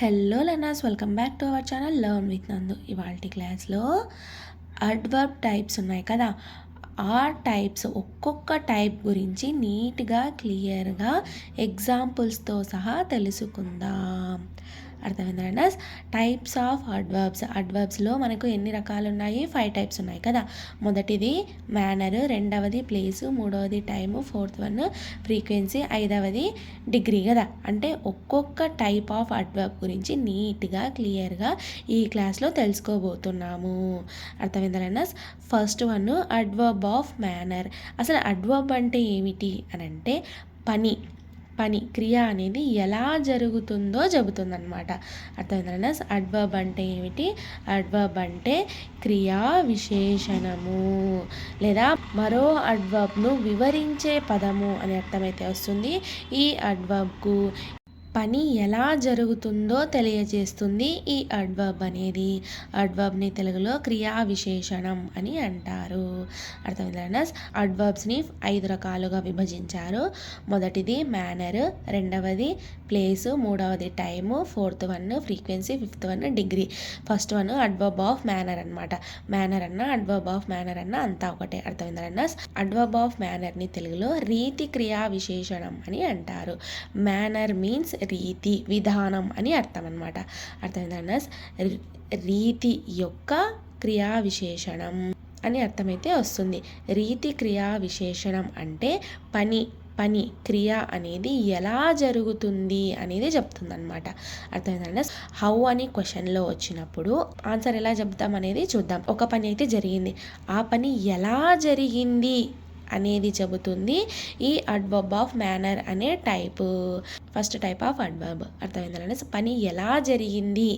Hello learners, welcome back to our channel learn with నందు. ఇవాల్టి క్లాస్లో అడ్వర్బ్ టైప్స్ ఉన్నాయి కదా, ఆ టైప్స్ ఒక్కొక్క టైప్ గురించి నీట్గా క్లియర్గా ఎగ్జాంపుల్స్తో సహా తెలుసుకుందాం. అర్థమైందా లెర్నర్స్? టైప్స్ ఆఫ్ అడ్వర్బ్స్లో మనకు ఎన్ని రకాలు ఉన్నాయి? 5 టైప్స్ ఉన్నాయి కదా. మొదటిది మేనర్, రెండవది ప్లేసు, మూడవది టైము, ఫోర్త్ వన్ ఫ్రీక్వెన్సీ, ఐదవది డిగ్రీ కదా. అంటే ఒక్కొక్క టైప్ ఆఫ్ అడ్వర్బ్ గురించి నీట్గా క్లియర్గా ఈ క్లాస్లో తెలుసుకోబోతున్నాము. అర్థమైందా learners? First one adverb of manner. అసలు అడ్వర్బ్ అంటే ఏమిటి అని అంటే పని క్రియ అనేది ఎలా జరుగుతుందో చెబుతుందన్నమాట. అర్థమైందా? అడ్వర్బ్ అంటే ఏమిటి? అడ్వర్బ్ అంటే క్రియా విశేషణము లేదా మరో అడ్వర్బ్ను వివరించే పదము అని అర్థమైతే వస్తుంది. ఈ అడ్వర్బ్కు పని ఎలా జరుగుతుందో తెలియజేస్తుంది ఈ అడ్వర్బ్ అనేది. అడ్వర్బ్ని తెలుగులో క్రియా విశేషణం అని అంటారు. అర్థమైందా? అడ్వర్బ్స్ని 5 రకాలుగా విభజించారు. మొదటిది మేనర్, రెండవది ప్లేసు, మూడవది time, fourth one frequency, fifth one degree. First one adverb of manner అనమాట. మేనర్ అన్న అడ్వర్బ్ ఆఫ్ మేనర్ అన్న అంతా ఒకటే. అర్థమైందా? అడ్వర్బ్ ఆఫ్ మేనర్ని తెలుగులో రీతి క్రియా విశేషణం అని అంటారు. మేనర్ మీన్స్ రీతి, విధానం అని అర్థం అనమాట. అర్థమైందా? రీతి యొక్క క్రియా విశేషణం అని అర్థమైతే వస్తుంది. రీతి క్రియా విశేషణం అంటే పని క్రియ అనేది ఎలా జరుగుతుంది అనేది చెప్తుందన్నమాట. అర్థమైందా? హౌ అని క్వశ్చన్లో వచ్చినప్పుడు ఆన్సర్ ఎలా చెప్తాం అనేది చూద్దాం. ఒక పని అయితే జరిగింది, ఆ పని ఎలా జరిగింది అనేది చెబుతుంది ఈ అడ్వర్బ్ ఆఫ్ మేనర్ అనే type. First type of adverb. అర్థమైందా? పని ఎలా జరిగింది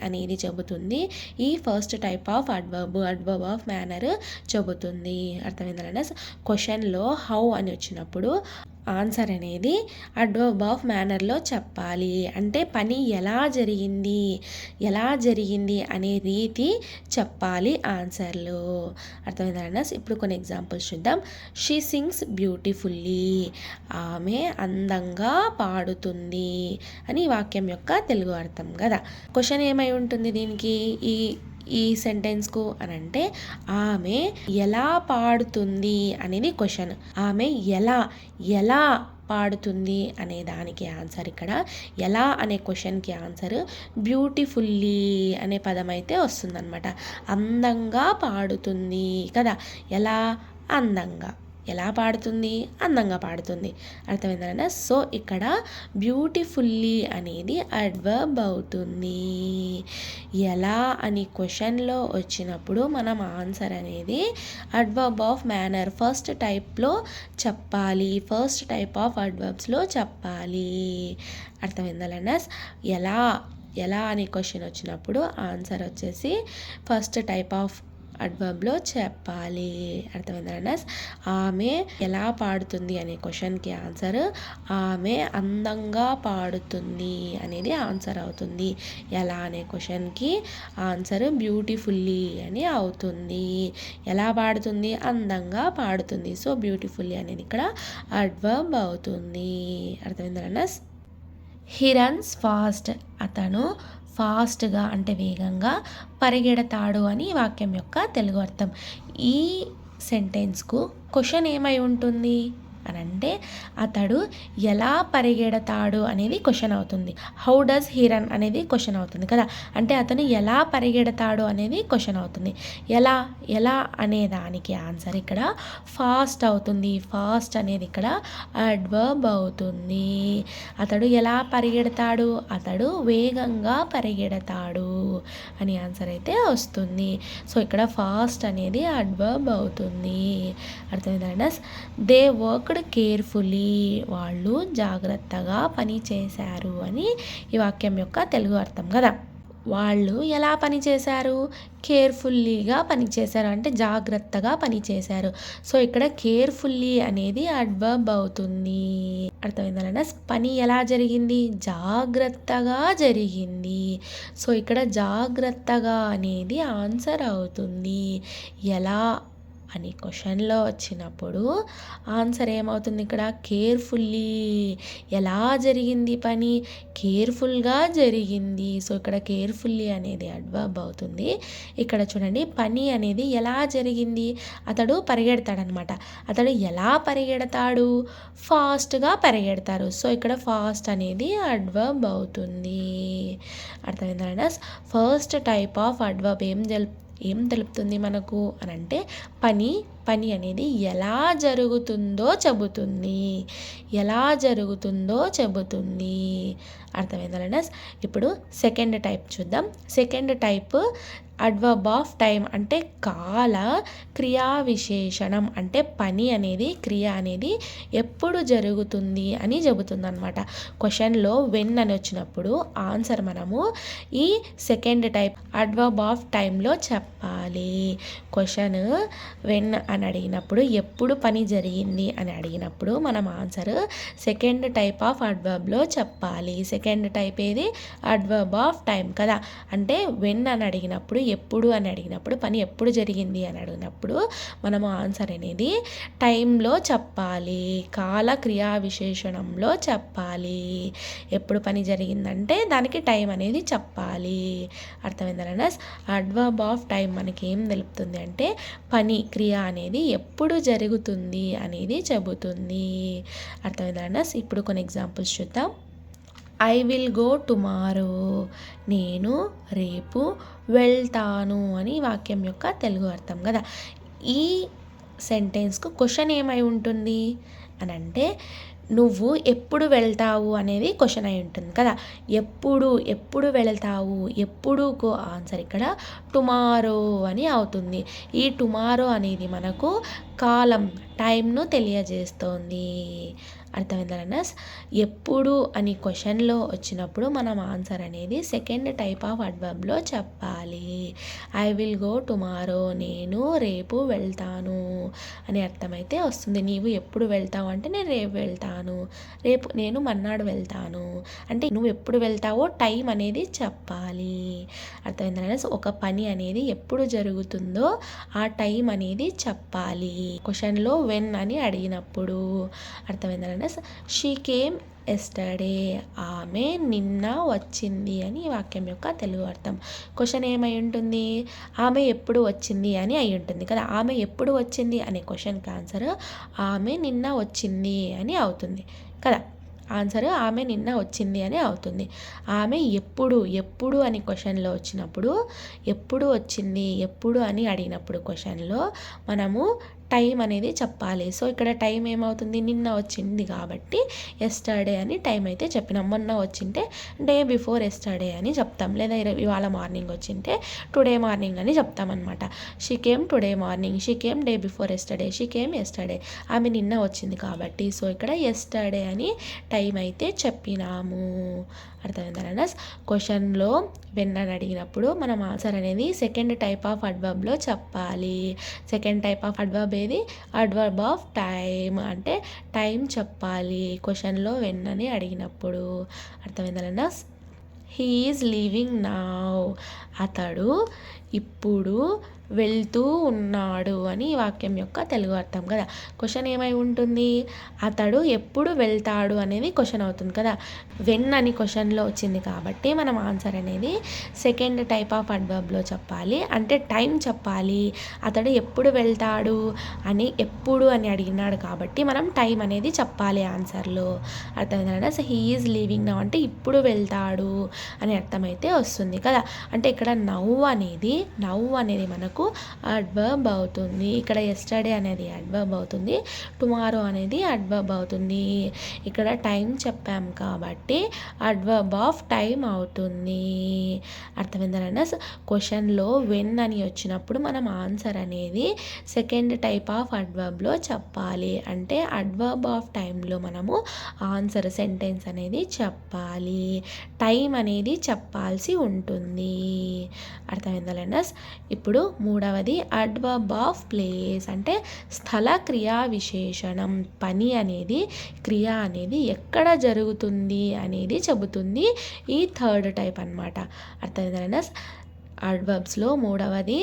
అనేది చెబుతుంది ఈ first type of adverb of manner చెబుతుంది. అర్థమైందా? క్వశ్చన్లో హౌ అని వచ్చినప్పుడు ఆన్సర్ అనేది అడ్వర్బ్ ఆఫ్ మేనర్లో చెప్పాలి. అంటే పని ఎలా జరిగింది అనే రీతి చెప్పాలి ఆన్సర్లో. అర్థమైందా? ఇప్పుడు కొన్ని ఎగ్జాంపుల్స్ చూద్దాం. She sings beautifully. ఆమె అందంగా పాడుతుంది అని ఈ వాక్యం యొక్క తెలుగు అర్థం కదా. క్వశ్చన్ ఏమై ఉంటుంది దీనికి, ఈ సెంటెన్స్కు అని అంటే ఆమె ఎలా పాడుతుంది అనేది క్వశ్చన్. ఆమె ఎలా పాడుతుంది అనే దానికి ఆన్సర్ ఇక్కడ ఎలా అనే క్వశ్చన్కి ఆన్సర్ బ్యూటిఫుల్లీ అనే పదం అయితే వస్తుందన్నమాట. అందంగా పాడుతుంది కదా. ఎలా పాడుతుంది? అందంగా పాడుతుంది. అర్థమైందా? సో ఇక్కడ బ్యూటిఫుల్లీ అనేది అడ్వర్బ్ అవుతుంది. ఎలా అని క్వశ్చన్లో వచ్చినప్పుడు మనం ఆన్సర్ అనేది అడ్వర్బ్ ఆఫ్ మేనర్ ఫస్ట్ టైప్లో చెప్పాలి. ఫస్ట్ టైప్ ఆఫ్ అడ్వర్బ్స్లో చెప్పాలి. అర్థమైందా? ఎలా అని క్వశ్చన్ వచ్చినప్పుడు ఆన్సర్ వచ్చేసి ఫస్ట్ టైప్ ఆఫ్ అడ్వర్బ్లో చెప్పాలి. అర్థమైందా? ఆమె ఎలా పాడుతుంది అనే క్వశ్చన్కి ఆన్సర్ ఆమె అందంగా పాడుతుంది అనేది ఆన్సర్ అవుతుంది. ఎలా అనే క్వశ్చన్కి ఆన్సర్ బ్యూటిఫుల్లీ అని అవుతుంది. ఎలా పాడుతుంది? అందంగా పాడుతుంది. సో బ్యూటిఫుల్లీ అనేది ఇక్కడ అడ్వర్బ్ అవుతుంది. అర్థమైందా? He runs fast. అతను ఫాస్ట్గా అంటే వేగంగా పరిగెడతాడు అని వాక్యం యొక్క తెలుగు అర్థం. ఈ సెంటెన్స్కు క్వశ్చన్ ఏమై ఉంటుంది అని అంటే అతడు ఎలా పరిగెడతాడు అనేది క్వశ్చన్ అవుతుంది. హౌ డస్ హీ రన్ అనేది క్వశ్చన్ అవుతుంది కదా. అంటే అతను ఎలా పరిగెడతాడు అనేది క్వశ్చన్ అవుతుంది. ఎలా అనే దానికి ఆన్సర్ ఇక్కడ ఫాస్ట్ అవుతుంది. ఫాస్ట్ అనేది ఇక్కడ అడ్వర్బ్ అవుతుంది. అతడు ఎలా పరిగెడతాడు? అతడు వేగంగా పరిగెడతాడు అని ఆన్సర్ అయితే వస్తుంది. సో ఇక్కడ ఫాస్ట్ అనేది అడ్వర్బ్ అవుతుంది. అర్థమైందా? They worked carefully. వాళ్ళు జాగ్రత్తగా పని చేశారు అని ఈ వాక్యం యొక్క తెలుగు అర్థం కదా. వాళ్ళు ఎలా పని చేశారు? కేర్ఫుల్లీగా పనిచేశారు అంటే జాగ్రత్తగా పనిచేశారు. సో ఇక్కడ కేర్ఫుల్లీ అనేది అడ్వర్బ్ అవుతుంది. అర్థమైందా? పని ఎలా జరిగింది? జాగ్రత్తగా జరిగింది. సో ఇక్కడ జాగ్రత్తగా అనేది ఆన్సర్ అవుతుంది. అని క్వశ్చన్లో వచ్చినప్పుడు ఆన్సర్ ఏమవుతుంది? ఇక్కడ కేర్ఫుల్లీ. ఎలా జరిగింది పని? కేర్ఫుల్గా జరిగింది. సో ఇక్కడ కేర్ఫుల్లీ అనేది అడ్వర్బ్ అవుతుంది. ఇక్కడ చూడండి, పని అనేది ఎలా జరిగింది? అతడు పరిగెడతాడనమాట. అతడు ఎలా పరిగెడతాడు? ఫాస్ట్గా పరిగెడతారు. సో ఇక్కడ ఫాస్ట్ అనేది అడ్వర్బ్ అవుతుంది. అర్థమైందా? ఫస్ట్ టైప్ ఆఫ్ అడ్వర్బ్ ఏం తెలుపుతుంది మనకు అని అంటే పని అనేది ఎలా జరుగుతుందో చెబుతుంది. ఎలా జరుగుతుందో చెబుతుంది. అర్థమైందా? ఇప్పుడు సెకండ్ టైప్ చూద్దాం. Second type adverb of time అంటే కాల క్రియా విశేషణం. అంటే పని అనేది, క్రియ అనేది ఎప్పుడు జరుగుతుంది అని చెబుతుంది అనమాట. క్వశ్చన్లో వెన్ అని వచ్చినప్పుడు ఆన్సర్ మనము ఈ సెకండ్ టైప్ అడ్వర్బ్ ఆఫ్ టైంలో చెప్పాలి. క్వశ్చన్ వెన్ అని అడిగినప్పుడు, ఎప్పుడు పని జరిగింది అని అడిగినప్పుడు మనం ఆన్సర్ సెకండ్ టైప్ ఆఫ్ అడ్వర్బ్లో చెప్పాలి. సెకండ్ టైప్ ఏది? అడ్వర్బ్ ఆఫ్ టైం కదా. అంటే వెన్ అని అడిగినప్పుడు, ఎప్పుడు అని అడిగినప్పుడు, పని ఎప్పుడు జరిగింది అని అడిగినప్పుడు మనము ఆన్సర్ అనేది టైంలో చెప్పాలి. కాల క్రియా విశేషణంలో చెప్పాలి. ఎప్పుడు పని జరిగిందంటే దానికి టైం అనేది చెప్పాలి. అర్థమైందా? అడ్వర్బ్ ఆఫ్ టైం మనకి ఏం తెలుపుతుంది అంటే పని, క్రియ అనేది ఎప్పుడు జరుగుతుంది అనేది చెబుతుంది. అర్థమైందా? ఇప్పుడు కొన్ని ఎగ్జాంపుల్స్ చూద్దాం. I will go tomorrow. నేను రేపు వెళ్తాను అని వాక్యం యొక్క తెలుగు అర్థం కదా. ఈ సెంటెన్స్కు క్వశ్చన్ ఏమై ఉంటుంది అని అంటే, నువ్వు ఎప్పుడు వెళ్తావు అనేది క్వశ్చన్ అయి ఉంటుంది కదా. ఎప్పుడు వెళ్తావు, ఎప్పుడుకు ఆన్సర్ ఇక్కడ టుమారో అని అవుతుంది. ఈ టుమారో అనేది మనకు కాలం, టైంను తెలియజేస్తోంది. అర్థమైందా? ఎప్పుడు అని క్వశ్చన్లో వచ్చినప్పుడు మనం ఆన్సర్ అనేది సెకండ్ టైప్ ఆఫ్ అడ్వర్బ్లో చెప్పాలి. I will go tomorrow. నేను రేపు వెళ్తాను అని అర్థమైతే వస్తుంది. నీవు ఎప్పుడు వెళ్తావు అంటే నేను రేపు వెళ్తాను. నేను మర్నాడు వెళ్తాను అంటే నువ్వు ఎప్పుడు వెళ్తావో టైం అనేది చెప్పాలి. అర్థమైందా? ఒక పని అనేది ఎప్పుడు జరుగుతుందో ఆ టైం అనేది చెప్పాలి. క్వశ్చన్లో వెన్ అని అడిగినప్పుడు. అర్థమైందా? She came yesterday. ఆమె నిన్న వచ్చింది అని ఈ వాక్యం యొక్క తెలుగు అర్థం. క్వశ్చన్ ఏమై ఉంటుంది? ఆమె ఎప్పుడు వచ్చింది అని అయి ఉంటుంది కదా. ఆమె ఎప్పుడు వచ్చింది అనే క్వశ్చన్కి ఆన్సర్ ఆమె నిన్న వచ్చింది అని అవుతుంది కదా. ఆన్సర్ ఆమె నిన్న వచ్చింది అని అవుతుంది. ఆమె ఎప్పుడు అని క్వశ్చన్లో వచ్చినప్పుడు, ఎప్పుడు వచ్చింది, ఎప్పుడు అని అడిగినప్పుడు క్వశ్చన్లో మనము టైం అనేది చెప్పాలి. సో ఇక్కడ టైం ఏమవుతుంది? నిన్న వచ్చింది కాబట్టి ఎస్టర్డే అని టైం అయితే చెప్పినాం. మొన్న వచ్చింటే డే బిఫోర్ ఎస్టర్డే అని చెప్తాం. లేదా ఇవాళ మార్నింగ్ వచ్చింటే టుడే మార్నింగ్ అని చెప్తామన్నమాట. She came today morning, she came day before yesterday, she came yesterday. ఆమె నిన్న వచ్చింది కాబట్టి సో ఇక్కడ ఎస్టర్డే అని టైం అయితే చెప్పినాము. అర్థమైందా? క్వశ్చన్లో వెన్ అని అడిగినప్పుడు మనం ఆన్సర్ అనేది సెకండ్ టైప్ ఆఫ్ అడ్వర్బ్లో చెప్పాలి. సెకండ్ టైప్ ఆఫ్ అడ్వర్బ్ ఏది? Adverb of time. అంటే టైం చెప్పాలి క్వశ్చన్లో వెన్ అని అడిగినప్పుడు. అర్థమైందా? He is leaving now. అతడు ఇప్పుడు వెళ్తూ ఉన్నాడు అని ఈ వాక్యం యొక్క తెలుగు అర్థం కదా. క్వశ్చన్ ఏమై ఉంటుంది? అతడు ఎప్పుడు వెళ్తాడు అనేది క్వశ్చన్ అవుతుంది కదా. వెన్ అని క్వశ్చన్లో వచ్చింది కాబట్టి మనం ఆన్సర్ అనేది సెకండ్ టైప్ ఆఫ్ అడ్వర్బ్లో చెప్పాలి. అంటే టైం చెప్పాలి. అతడు ఎప్పుడు వెళ్తాడు అని ఎప్పుడు అని అడిగినాడు కాబట్టి మనం టైం అనేది చెప్పాలి ఆన్సర్లో. అర్థమైందా? So he is leaving now అంటే ఇప్పుడు వెళ్తాడు అని అర్థమైతే వస్తుంది కదా. అంటే ఇక్కడ నౌ అనేది మనకు అడ్వర్బ్ అవుతుంది. ఇక్కడ ఎస్టర్డే అనేది అడ్వర్బ్ అవుతుంది. టుమారో అనేది అడ్వర్బ్ అవుతుంది. ఇక్కడ టైం చెప్పాం కాబట్టి అడ్వర్బ్ ఆఫ్ టైం అవుతుంది. అర్థమైందా? క్వశ్చన్లో వెన్ అని వచ్చినప్పుడు మనం ఆన్సర్ అనేది సెకండ్ టైప్ ఆఫ్ అడ్వర్బ్లో చెప్పాలి. అంటే అడ్వర్బ్ ఆఫ్ టైంలో మనము ఆన్సర్ సెంటెన్స్ అనేది చెప్పాలి. టైం అనేది చెప్పాల్సి ఉంటుంది. అర్థమైందా? ఇప్పుడు మూడవది అడ్వర్బ్ ఆఫ్ ప్లేస్. అంటే స్థల క్రియా విశేషణం. పని అనేది, క్రియ అనేది ఎక్కడ జరుగుతుంది అనేది చెబుతుంది ఈ థర్డ్ టైప్ అన్నమాట. అర్థమైందా? అడ్వర్బ్స్లో మూడవది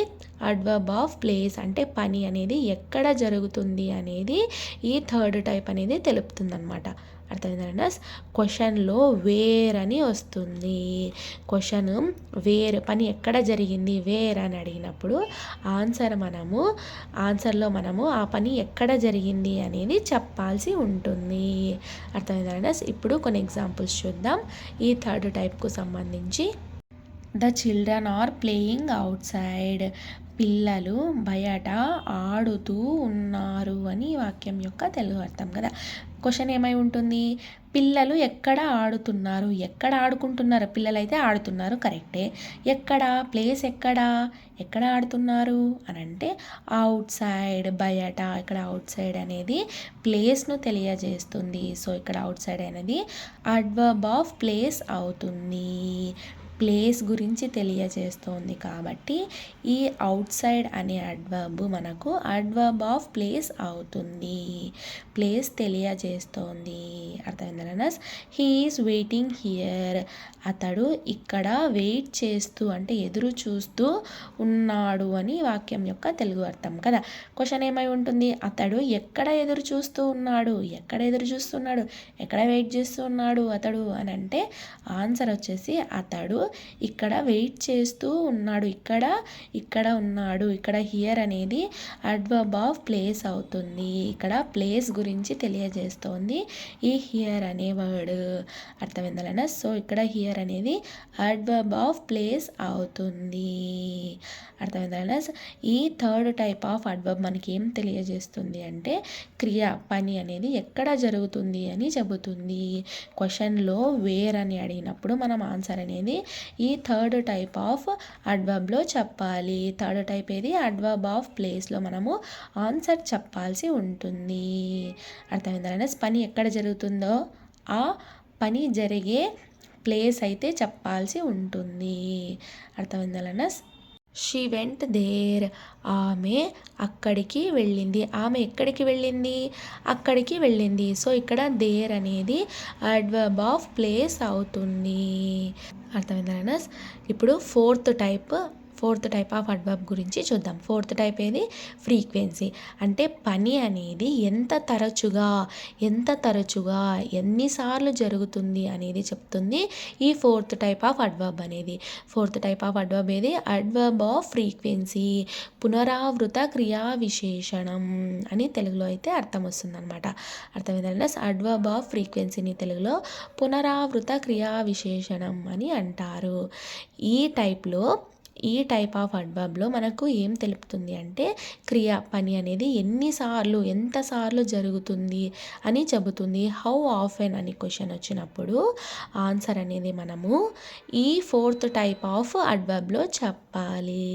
అడ్వర్బ్ ఆఫ్ ప్లేస్, అంటే పని అనేది ఎక్కడ జరుగుతుంది అనేది ఈ థర్డ్ టైప్ అనేది తెలుపుతుందన్నమాట. అర్థమైందా? క్వశ్చన్లో వేర్ అని వస్తుంది. క్వశ్చన్ వేర్, పని ఎక్కడ జరిగింది వేర్ అని అడిగినప్పుడు ఆన్సర్లో మనము ఆ పని ఎక్కడ జరిగింది అనేది చెప్పాల్సి ఉంటుంది. అర్థమైందా? ఇప్పుడు కొన్ని ఎగ్జాంపుల్స్ చూద్దాం ఈ థర్డ్ టైప్కు సంబంధించి. The children are playing outside. పిల్లలు బయట ఆడుతూ ఉన్నారు అని ఈ వాక్యం యొక్క తెలుగు అర్థం కదా. క్వశ్చన్ ఏమై ఉంటుంది? పిల్లలు ఎక్కడ ఆడుతున్నారు, ఎక్కడ ఆడుకుంటున్నారు? పిల్లలు అయితే ఆడుతున్నారు, కరెక్టే. ఎక్కడ, ప్లేస్ ఎక్కడ ఆడుతున్నారు అని అంటే అవుట్ సైడ్, బయట. ఇక్కడ అవుట్ సైడ్ అనేది ప్లేస్ను తెలియజేస్తుంది. సో ఇక్కడ అవుట్ సైడ్ అనేది అడ్వర్బ్ ఆఫ్ ప్లేస్ అవుతుంది. ప్లేస్ గురించి తెలియజేస్తోంది కాబట్టి ఈ అవుట్ సైడ్ అనే అడ్వర్బ్ మనకు అడ్వర్బ్ ఆఫ్ ప్లేస్ అవుతుంది. ప్లేస్ తెలియజేస్తోంది. అర్థమైందా? He is waiting here. అతడు ఇక్కడ వెయిట్ చేస్తూ, అంటే ఎదురు చూస్తూ ఉన్నాడు అని వాక్యం యొక్క తెలుగు అర్థం కదా. క్వశ్చన్ ఏమై ఉంటుంది? అతడు ఎక్కడ ఎదురు చూస్తూ ఉన్నాడు, ఎక్కడ ఎదురు చూస్తున్నాడు, ఎక్కడ వెయిట్ చేస్తూ ఉన్నాడు అతడు అని అంటే ఆన్సర్ వచ్చేసి అతడు ఇక్కడ వెయిట్ చేస్తూ ఉన్నాడు, ఇక్కడ ఉన్నాడు. ఇక్కడ హియర్ అనేది అడ్వర్బ్ ఆఫ్ ప్లేస్ అవుతుంది. ఇక్కడ ప్లేస్ గురించి తెలియజేస్తోంది ఈ హియర్ అనే వర్డ్. అర్థమైందా? సో ఇక్కడ హియర్ అనేది అడ్వర్బ్ ఆఫ్ ప్లేస్ అవుతుంది. అర్థమైందా? ఈ థర్డ్ టైప్ ఆఫ్ అడ్వర్బ్ మనకి ఏం తెలియజేస్తుంది అంటే క్రియ, పని అనేది ఎక్కడ జరుగుతుంది అని చెబుతుంది. క్వశ్చన్లో వేర్ అని అడిగినప్పుడు మనం ఆన్సర్ అనేది ఈ థర్డ్ టైప్ ఆఫ్ అడ్వర్బ్లో చెప్పాలి. థర్డ్ టైప్ ఏది? అడ్వర్బ్ ఆఫ్ ప్లేస్లో మనము ఆన్సర్ చెప్పాల్సి ఉంటుంది. అర్థమైందా? పని ఎక్కడ జరుగుతుందో ఆ పని జరిగే ప్లేస్ అయితే చెప్పాల్సి ఉంటుంది. అర్థమైందా? She went there. ఆమె అక్కడికి వెళ్ళింది. ఆమె ఎక్కడికి వెళ్ళింది? అక్కడికి వెళ్ళింది. సో ఇక్కడ దేర్ అనేది అడ్వర్బ్ ఆఫ్ ప్లేస్ అవుతుంది. అర్థమైందా? ఇప్పుడు ఫోర్త్ టైప్ ఆఫ్ అడ్వర్బ్ గురించి చూద్దాం. ఫోర్త్ టైప్ ఏది? ఫ్రీక్వెన్సీ, అంటే పని అనేది ఎంత తరచుగా ఎన్నిసార్లు జరుగుతుంది అనేది చెప్తుంది ఈ ఫోర్త్ టైప్ ఆఫ్ అడ్వర్బ్ అనేది. ఫోర్త్ టైప్ ఆఫ్ అడ్వర్బ్ ఏది? అడ్వర్బ్ ఆఫ్ ఫ్రీక్వెన్సీ, పునరావృత క్రియా విశేషణం అని తెలుగులో అయితే అర్థం వస్తుంది అనమాట. అర్థమైందా? అడ్వర్బ్ ఆఫ్ ఫ్రీక్వెన్సీని తెలుగులో పునరావృత క్రియా విశేషణం అని అంటారు. ఈ టైప్ ఆఫ్ అడ్వర్బ్లో మనకు ఏం తెలుపుతుంది అంటే క్రియ, పని అనేది ఎంతసార్లు జరుగుతుంది అని చెబుతుంది. హౌ ఆఫెన్ అని క్వశ్చన్ వచ్చినప్పుడు ఆన్సర్ అనేది మనము ఈ ఫోర్త్ టైప్ ఆఫ్ అడ్వర్బ్లో చెప్పాలి.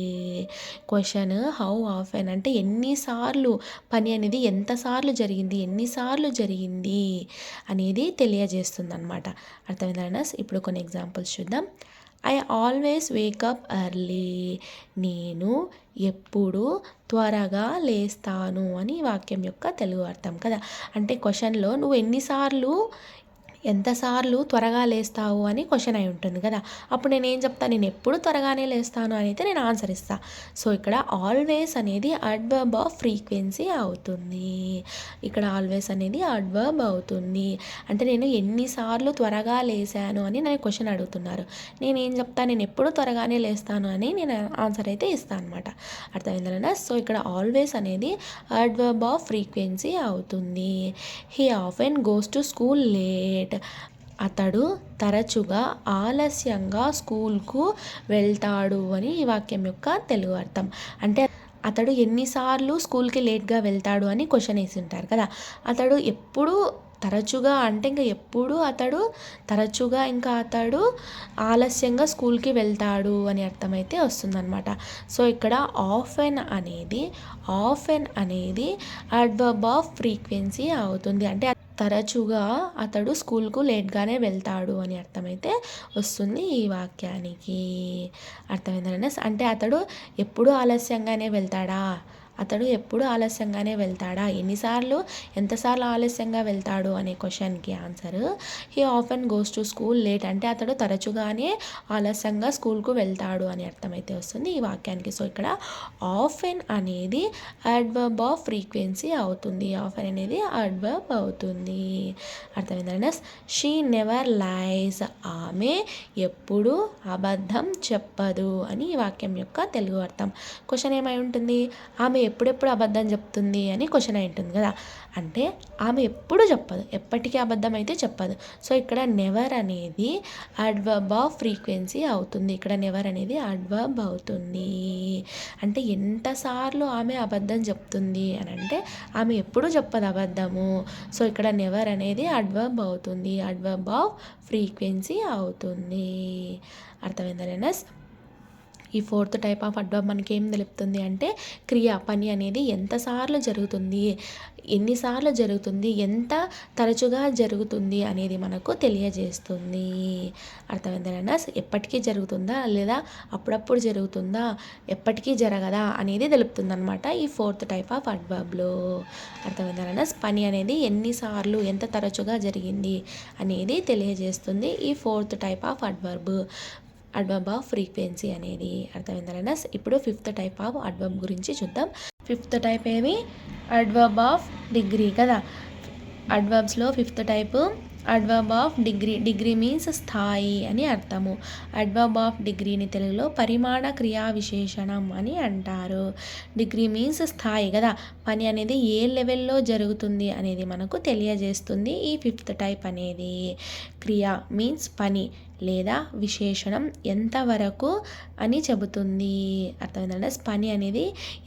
క్వశ్చన్ హౌ ఆఫెన్ అంటే ఎన్నిసార్లు, పని అనేది ఎంతసార్లు జరిగింది, ఎన్నిసార్లు జరిగింది అనేది తెలియజేస్తుంది అనమాట. అర్థమైందా? ఇప్పుడు కొన్ని ఎగ్జాంపుల్స్ చూద్దాం. I always wake up early. నేను ఎప్పుడు త్వరగా లేస్తాను అని వాక్యం యొక్క తెలుగు అర్థం కదా. అంటే క్వశ్చన్లో నువ్వు ఎంతసార్లు త్వరగా లేస్తావు అని క్వశ్చన్ అయి ఉంటుంది కదా. అప్పుడు నేనేం చెప్తాను? నేను ఎప్పుడు త్వరగానే లేస్తాను అని అయితే నేను ఆన్సర్ ఇస్తాను. సో ఇక్కడ ఆల్వేస్ అనేది అడ్వర్బ్ ఆఫ్ ఫ్రీక్వెన్సీ అవుతుంది. ఇక్కడ ఆల్వేస్ అనేది అడ్వర్బ్ అవుతుంది. అంటే నేను ఎన్నిసార్లు త్వరగా లేసాను అని నేను క్వశ్చన్ అడుగుతున్నారు. నేనేం చెప్తాను? నేను ఎప్పుడు త్వరగానే లేస్తాను అని నేను ఆన్సర్ అయితే ఇస్తాను అనమాట. అర్థమైందా? సో ఇక్కడ ఆల్వేస్ అనేది అడ్వర్బ్ ఆఫ్ ఫ్రీక్వెన్సీ అవుతుంది. He often goes to school late. అతడు తరచుగా ఆలస్యంగా స్కూల్కు వెళ్తాడు అని ఈ వాక్యం యొక్క తెలుగు అర్థం. అంటే అతడు ఎన్నిసార్లు స్కూల్కి లేట్గా వెళ్తాడు అని క్వశ్చన్ వేసి ఉంటారు కదా. అతడు ఎప్పుడు తరచుగా అంటే అతడు ఆలస్యంగా స్కూల్కి వెళ్తాడు అని అర్థమైతే వస్తుందన్నమాట. సో ఇక్కడ ఆఫెన్ అనేది అడ్వర్బ్ ఆఫ్ ఫ్రీక్వెన్సీ అవుతుంది. అంటే తరచుగా అతడు స్కూల్కు లేట్గానే వెళ్తాడు అని అర్థమైతే వస్తుంది ఈ వాక్యానికి. అర్థమైందా? అంటే అతడు ఎప్పుడు ఆలస్యంగానే వెళ్తాడా అతడు ఎప్పుడు ఆలస్యంగానే వెళ్తాడా, ఎంతసార్లు ఆలస్యంగా వెళ్తాడు అనే క్వశ్చన్కి answer he often goes to school late. అంటే అతడు తరచుగానే ఆలస్యంగా స్కూల్కు వెళ్తాడు అని అర్థమైతే వస్తుంది ఈ వాక్యానికి. సో ఇక్కడ ఆఫెన్ అనేది అడ్వర్బ్ ఆఫ్ ఫ్రీక్వెన్సీ అవుతుంది. ఆఫెన్ అనేది అడ్వర్బ్ అవుతుంది. అర్థమైందా? షీ నెవర్ లైస్. ఆమె ఎప్పుడు అబద్ధం చెప్పదు అని ఈ వాక్యం యొక్క తెలుగు అర్థం. క్వశ్చన్ ఏమై ఉంటుంది, ఆమె ఎప్పుడెప్పుడు అబద్ధం చెప్తుంది అని క్వశ్చన్ అయి ఉంటుంది కదా. అంటే ఆమె ఎప్పుడు చెప్పదు, ఎప్పటికీ అబద్ధం అయితే చెప్పదు. సో ఇక్కడ నెవర్ అనేది అడ్వర్బ్ ఆఫ్ ఫ్రీక్వెన్సీ అవుతుంది. ఇక్కడ నెవర్ అనేది అడ్వర్బ్ అవుతుంది. అంటే ఎంతసార్లు ఆమె అబద్ధం చెప్తుంది అని అంటే ఆమె ఎప్పుడు చెప్పదు అబద్ధము. సో ఇక్కడ నెవర్ అనేది అడ్వర్బ్ అవుతుంది, అడ్వర్బ్ ఆఫ్ ఫ్రీక్వెన్సీ అవుతుంది. అర్థమైందా? ఈ ఫోర్త్ టైప్ ఆఫ్ అడ్వర్బ్ మనకి ఏం తెలుపుతుంది అంటే క్రియ, పని అనేది ఎంతసార్లు జరుగుతుంది, ఎన్నిసార్లు జరుగుతుంది, ఎంత తరచుగా జరుగుతుంది అనేది మనకు తెలియజేస్తుంది. అర్థమైందా? ఎప్పటికీ జరుగుతుందా లేదా అప్పుడప్పుడు జరుగుతుందా, ఎప్పటికీ జరగదా అనేది తెలుపుతుంది అనమాట ఈ ఫోర్త్ టైప్ ఆఫ్ అడ్వర్బ్లో. అర్థమైందా? పని అనేది ఎన్నిసార్లు, ఎంత తరచుగా జరిగింది అనేది తెలియజేస్తుంది ఈ fourth type of adverb of frequency అనేది. అర్థమైందా? ఇప్పుడు ఫిఫ్త్ టైప్ ఆఫ్ అడ్వర్బ్ గురించి చూద్దాం. ఫిఫ్త్ టైప్ ఏమి, అడ్వర్బ్ ఆఫ్ డిగ్రీ కదా. అడ్వర్బ్స్లో fifth type adverb of degree. Degree means స్థాయి అని అర్థము. అడ్వర్బ్ ఆఫ్ డిగ్రీని తెలుగులో పరిమాణ క్రియా విశేషణం అని అంటారు. డిగ్రీ మీన్స్ స్థాయి కదా. పని అనేది ఏ లెవెల్లో జరుగుతుంది అనేది మనకు తెలియజేస్తుంది ఈ ఫిఫ్త్ టైప్ అనేది. క్రియా మీన్స్ పని లేదా విశేషణం ఎంతవరకు అని చెబుతుంది. అర్థమైందంటే పని అనేది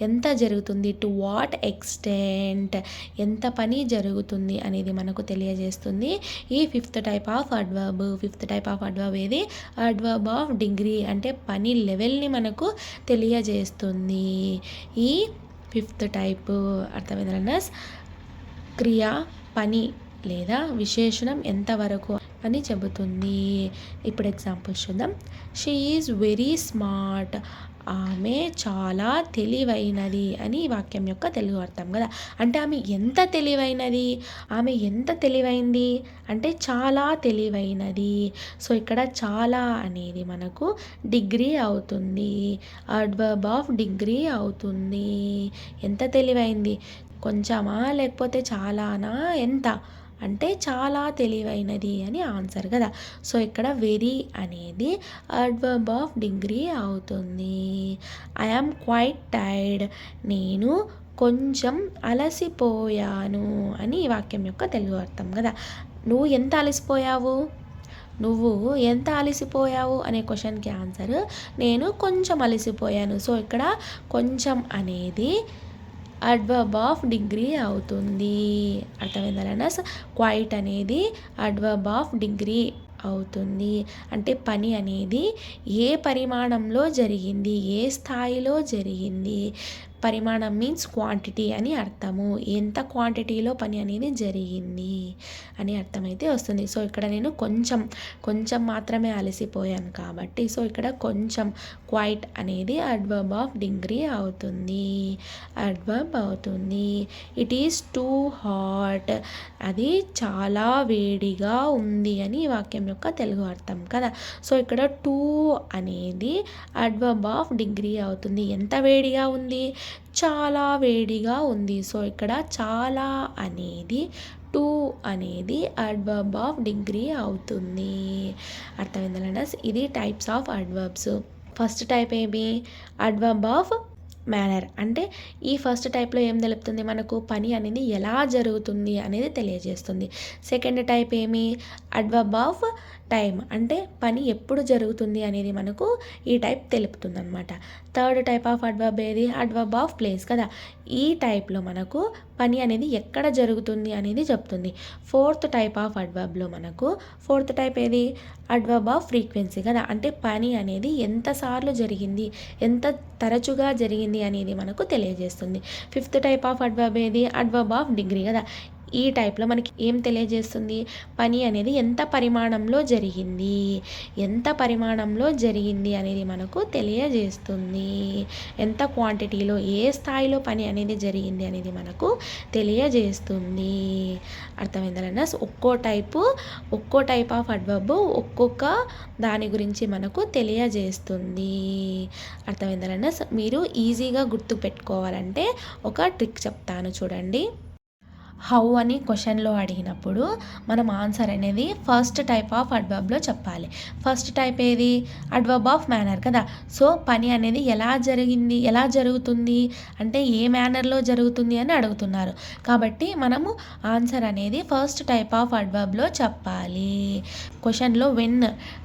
ఎంత జరుగుతుంది, టు వాట్ ఎక్స్టెంట్, ఎంత పని జరుగుతుంది అనేది మనకు తెలియజేస్తుంది ఈ fifth type of adverb. Fifth type of adverb ఏది, అడ్వర్బ్ ఆఫ్ డిగ్రీ. అంటే పని లెవెల్ని మనకు తెలియజేస్తుంది ఈ ఫిఫ్త్ టైప్. అర్థమైందంటే క్రియ, పని లేదా విశేషణం ఎంతవరకు అని చెబుతుంది. ఇప్పుడు ఎగ్జాంపుల్స్ చూద్దాం. She is very smart. ఆమె చాలా తెలివైనది అని ఈ వాక్యం యొక్క తెలుగు అర్థం కదా. అంటే ఆమె ఎంత తెలివైనది, ఆమె ఎంత తెలివైంది అంటే చాలా తెలివైనది. సో ఇక్కడ చాలా అనేది మనకు డిగ్రీ అవుతుంది, అడ్వర్బ్ ఆఫ్ డిగ్రీ అవుతుంది. ఎంత తెలివైంది, కొంచెమా లేకపోతే చాలానా, ఎంత అంటే చాలా తెలివైనది అని ఆన్సర్ కదా. సో ఇక్కడ వెరీ అనేది అడ్వర్బ్ ఆఫ్ డిగ్రీ అవుతుంది. I am quite tired. నేను కొంచెం అలసిపోయాను అని ఈ వాక్యం యొక్క తెలుగు అర్థం కదా. నువ్వు ఎంత అలసిపోయావు అనే క్వశ్చన్కి ఆన్సర్ నేను కొంచెం అలసిపోయాను. సో ఇక్కడ కొంచెం అనేది అడ్వర్బ్ ఆఫ్ డిగ్రీ అవుతుంది. అర్థమైందా? క్వైట్ అనేది అడ్వర్బ్ ఆఫ్ డిగ్రీ అవుతుంది. అంటే పని అనేది ఏ పరిమాణంలో జరిగింది, ఏ స్థాయిలో జరిగింది. పరిమాణం మీన్స్ క్వాంటిటీ అని అర్థము. ఎంత క్వాంటిటీలో పని అనేది జరిగింది అని అర్థమైతే వస్తుంది. సో ఇక్కడ నేను కొంచెం మాత్రమే అలసిపోయాను కాబట్టి సో ఇక్కడ కొంచెం, క్వైట్ అనేది అడ్వర్బ్ ఆఫ్ డిగ్రీ అవుతుంది, అడ్వర్బ్ అవుతుంది. It is too hot. అది చాలా వేడిగా ఉంది అని ఈ వాక్యం యొక్క తెలుగు అర్థం కదా. సో ఇక్కడ టూ అనేది అడ్వర్బ్ ఆఫ్ డిగ్రీ అవుతుంది. ఎంత వేడిగా ఉంది, చాలా వేడిగా ఉంది. సో ఇక్కడ చాలా అనేది, టూ అనేది అడ్వర్బ్ ఆఫ్ డిగ్రీ అవుతుంది. అర్థమైందా? ఇది types of adverbs. First type ఏమి, అడ్వర్బ్ ఆఫ్ మేనర్. అంటే ఈ ఫస్ట్ టైప్లో ఏం తెలుపుతుంది మనకు, పని అనేది ఎలా జరుగుతుంది అనేది తెలియజేస్తుంది. సెకండ్ టైప్ ఏమి, అడ్వర్బ్ ఆఫ్ టైం. అంటే పని ఎప్పుడు జరుగుతుంది అనేది మనకు ఈ టైప్ తెలుపుతుంది అనమాట. థర్డ్ టైప్ ఆఫ్ అడ్వర్బ్ ఏది, అడ్వర్బ్ ఆఫ్ ప్లేస్ కదా. ఈ టైప్లో మనకు పని అనేది ఎక్కడ జరుగుతుంది అనేది చెప్తుంది. ఫోర్త్ టైప్ ఆఫ్ అడ్వర్బ్లో మనకు ఫోర్త్ టైప్ ఏది, అడ్వర్బ్ ఆఫ్ ఫ్రీక్వెన్సీ కదా. అంటే పని అనేది ఎంతసార్లు జరిగింది, ఎంత తరచుగా జరిగింది అనేది మనకు తెలియజేస్తుంది. ఫిఫ్త్ టైప్ ఆఫ్ అడ్వర్బ్ ఏది, అడ్వర్బ్ ఆఫ్ డిగ్రీ కదా. ఈ టైప్లో మనకి ఏం తెలియజేస్తుంది, పని అనేది ఎంత పరిమాణంలో జరిగింది, ఎంత పరిమాణంలో జరిగింది అనేది మనకు తెలియజేస్తుంది. ఎంత క్వాంటిటీలో, ఏ స్థాయిలో పని అనేది జరిగింది అనేది మనకు తెలియజేస్తుంది. అర్థమైందా లెర్నర్స్? ఒక్కో టైప్ ఆఫ్ అడ్వర్బ్ ఒక్కొక్క దాని గురించి మనకు తెలియజేస్తుంది. అర్థమైందా లెర్నర్స్? మీరు ఈజీగా గుర్తు పెట్టుకోవాలంటే ఒక ట్రిక్ చెప్తాను చూడండి. హౌ అని క్వశ్చన్లో అడిగినప్పుడు మనం ఆన్సర్ అనేది ఫస్ట్ టైప్ ఆఫ్ అడ్వర్బ్లో చెప్పాలి. ఫస్ట్ టైప్ ఏది? అడ్వర్బ్ ఆఫ్ మేనర్ కదా. సో పని అనేది ఎలా జరుగుతుంది అంటే ఏ మేనర్లో జరుగుతుంది అని అడుగుతున్నారు. కాబట్టి మనము ఆన్సర్ అనేది ఫస్ట్ టైప్ ఆఫ్ అడ్వర్బ్లో చెప్పాలి. క్వశ్చన్లో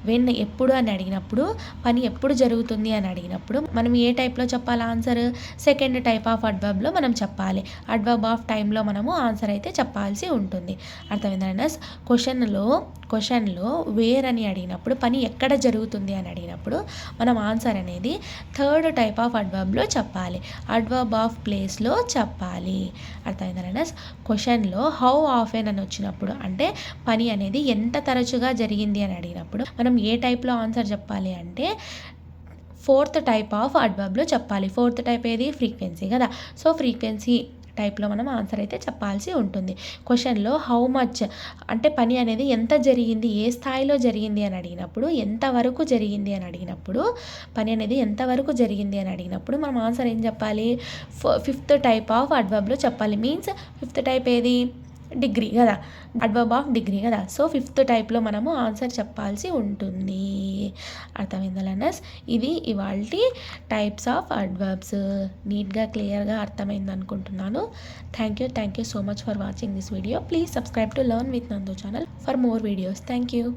వెన్ ఎప్పుడు అని అడిగినప్పుడు, పని ఎప్పుడు జరుగుతుంది అని అడిగినప్పుడు మనం ఏ టైప్లో చెప్పాలి ఆన్సర్? సెకండ్ టైప్ ఆఫ్ అడ్వర్బ్లో మనం చెప్పాలి. అడ్వర్బ్ ఆఫ్ టైంలో మనము ఆన్సర్ అయితే చెప్పాల్సి ఉంటుంది. అర్థమైందా? క్వశ్చన్లో వేర్ అని అడిగినప్పుడు, పని ఎక్కడ జరుగుతుంది అని అడిగినప్పుడు మనం ఆన్సర్ అనేది థర్డ్ టైప్ ఆఫ్ అడ్వర్బ్లో చెప్పాలి. అడ్వర్బ్ ఆఫ్ ప్లేస్లో చెప్పాలి. అర్థమైందా? క్వశ్చన్లో హౌ ఆఫెన్ అని వచ్చినప్పుడు అంటే పని అనేది ఎంత తరచుగా జరిగింది అని అడిగినప్పుడు మనం ఏ టైప్లో ఆన్సర్ చెప్పాలి అంటే ఫోర్త్ టైప్ ఆఫ్ అడ్వర్బ్లో చెప్పాలి. ఫోర్త్ టైప్ ఏది? ఫ్రీక్వెన్సీ కదా. సో ఫ్రీక్వెన్సీ టైప్లో మనం ఆన్సర్ అయితే చెప్పాల్సి ఉంటుంది. క్వశ్చన్లో హౌ మచ్ అంటే పని అనేది ఎంత జరిగింది, ఏ స్థాయిలో జరిగింది అని అడిగినప్పుడు, ఎంతవరకు జరిగింది అని అడిగినప్పుడు, పని అనేది ఎంతవరకు జరిగింది అని అడిగినప్పుడు మనం ఆన్సర్ ఏం చెప్పాలి? ఫిఫ్త్ టైప్ ఆఫ్ అడ్వర్బ్లో చెప్పాలి. మీన్స్ ఫిఫ్త్ టైప్ ఏది? డిగ్రీ కదా, అడ్వర్బ్ ఆఫ్ డిగ్రీ కదా. సో ఫిఫ్త్ టైప్లో మనము ఆన్సర్ చెప్పాల్సి ఉంటుంది. అర్థమైందా లెర్నర్స్? ఇది ఇవాల్టి టైప్స్ ఆఫ్ అడ్వర్బ్స్. నీట్గా క్లియర్గా అర్థమైంది అనుకుంటున్నాను. Thank you so much for watching this video. Please subscribe to learn with Nandu channel for more videos. Thank you.